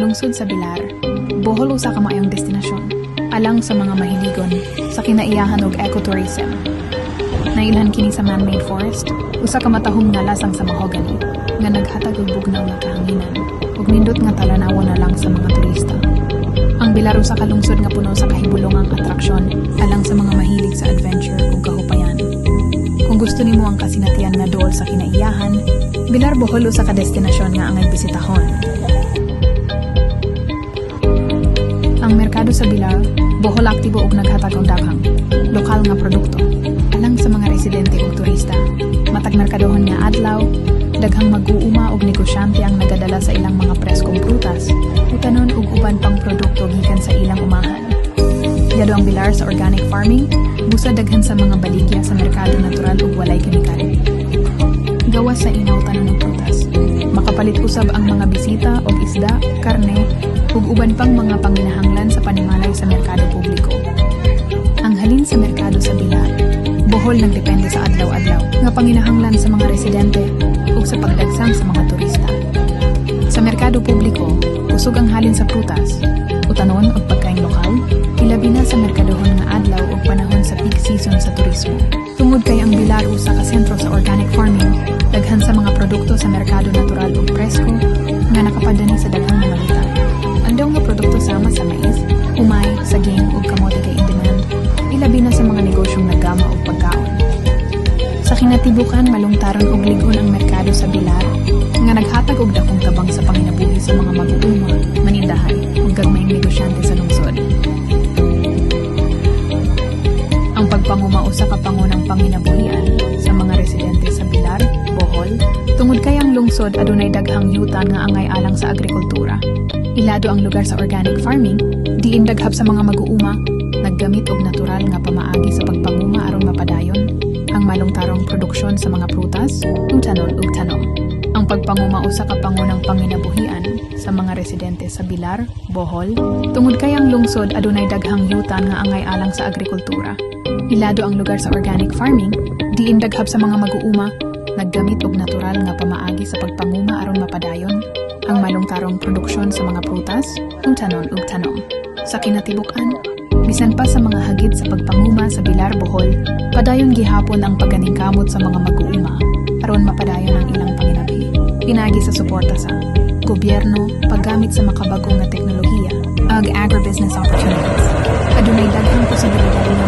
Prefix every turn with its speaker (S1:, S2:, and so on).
S1: lungsod sa Bilar, Bohol usa ka maayong destinasyon alang sa mga mahiligon sa kinaiyahan og ecotourism. Nailhan kini sa man-made forest, usa ka matahom nga lasang sa mahogany nga naghatag og bugnaw nga kahanginan ug nindot nga talanawon na lang sa mga turista. Ang Bilar usa ka lungsod nga puno sa kahibulongang atraksyon alang sa mga mahilig sa adventure ug kahupayan. Kung gusto nimo ang kasinatian nga dool sa kinaiyahan, Bilar Bohol usa ka destinasyon nga angay bisitahon. Ang merkado sa Bilar, Bohol aktibo og naghatag og daghang lokal nga produkto alang sa mga residente ug turista. Matag merkadohon nga adlaw, daghang mag-uuma og negosyante ang nagadala sa ilang mga preskong prutas, utanon ug uban pang produkto gikan sa ilang umahan. Yado ang Bilar sa organic farming, busa daghan sa mga baligya sa merkado natural ug walay kemikal. Gawas sa inaw tanan ng prutas. Makapalit usab ang mga bisita og isda, karne, ug uban pang mga panginahanglan sa panimalay sa merkado publiko. Ang halin sa merkado sa Bilar, Bohol nagdepende sa adlaw-adlaw nga panginahanglan sa mga residente ug sa pagdagsang sa mga turista. Sa merkado publiko, usog ang halin sa prutas, utanon ug pagkain lokal, ilabi na sa merkadohon nga adlaw ug panahon sa peak season sa turismo. Tungod kay ang Bilar usa ka sentro sa organic farming, daghan sa mga produkto sa merkado natural ug presko nga nakapadani sa daghang mga lugar. Ang daw nga produkto sama sa mais, humay, saging ug kamote kay in demand, ilabi na sa mga negosyong naggama ug pagkaon. Sa kinatibukan, malungtaron ug ligon ang merkado sa Bilar nga naghatag og dakong tabang sa panginabuhi sa mga mag-uuma, manindahan ug gagmayng negosyante sa lungsod. Ang pagpanguma usa ka pangunang panginabuhian sa mga residente sa Bilar, Bohol, tungod kay ang lungsod adunay daghang yutan nga angay alang sa agrikultura. Ilado ang lugar sa organic farming, diin daghap sa mga mag-uuma, naggamit og natural nga pamaagi sa pagpanguma aron mapadayon ang malungtarong produksyon sa mga prutas, utanon ug tanom. Ang pagpanguma usa ka pangunang panginabuhian sa mga residente sa Bilar, Bohol, tungod kay ang lungsod adunay daghang yutan nga angay alang sa agrikultura. Ilado ang lugar sa organic farming, diin daghap sa mga mag-uuma, naggamit og natural nga pamaagi sa pagpanguma aron mapadayon ang malungtarong produksyon sa mga prutas, utanon ug tanom. Sa kinatibukan, bisan pa sa mga hagit sa pagpanguma sa Bilar, Bohol, padayon gihapon ang pagganingkamot sa mga mag-uuma aron mapadayon ang ilang panginabuhi. Pinagi sa suporta sa gobyerno, paggamit sa makabagong nga teknolohiya, ag agribusiness opportunities. Adunay daghang posibilidad nga